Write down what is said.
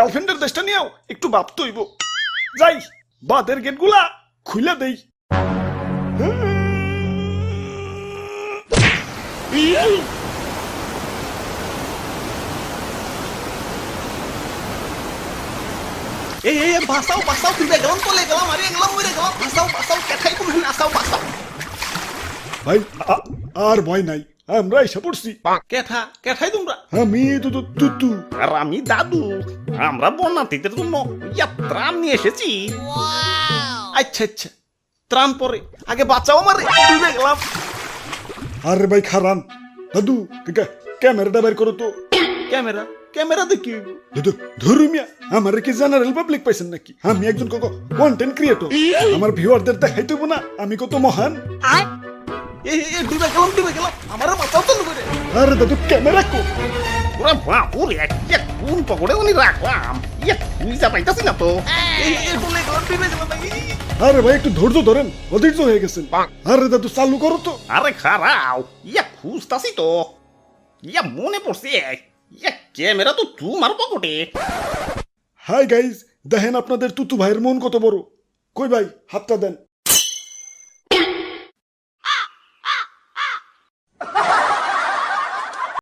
গার্লফ্রেন্ডের দেশটা নিয়েও একটু ভাবতে হইব। যাই বাদের গেটগুলা খুলে দেই। এই বাঁচাও বাঁচাও, তুই গেলাম চলে গেলাম, আরে গেলাম মরে গেলাম, বাঁচাও বাঁচাও, কেঠাই তুমি বাঁচাও বাঁচাও। ভাই আর ভয় নাই, আমরা এসে পড়ছি। কেঠাই তোমরা? আমি তুতু। আর আমি দাদু। আমরা বন্যার্থীদের জন্য ত্রাণ নিয়ে এসেছি। আচ্ছা আচ্ছা, ত্রাণ পরে, আগে বাঁচাও আমারে, ডুবে গেলাম। আরে ভাই খারান, দাদু ক্যামেরাটা বের করো তো। ক্যামেরা ক্যামেরা দেখি? দাদু ধরু মিয়া, আমার কি জেনারেল পাবলিক পাইছেন নাকি? আমি একজন কন্টেন্ট ক্রিয়েটর, আমার ভিউয়ারদের দেখাইতে হইব না আমি কত মহান। ডুবে গেলাম, আমারে বাঁচাও তো করে। আরে দাদু ক্যামেরা কো। ওরা বাপুরে কোন পকড়ে উনি রাখলাম, খুঁজা পাইতাছি না তো। ডুবে গেলাম, ডুবে গেলাম। আরে ভাই একটু ধৈর্য ধরেন, অধৈর্য হয়ে গেছেন। আরে দাদু চালু করো তো। আরে খারাও, খুঁজতাছি তো। মনে পড়ছে, ক্যামেরা তো তোমার পকেটে। হাই গাইজ, দেখেন আপনাদের তুতু ভাইয়ের মন কত বড়। কই ভাই হাতটা দেন।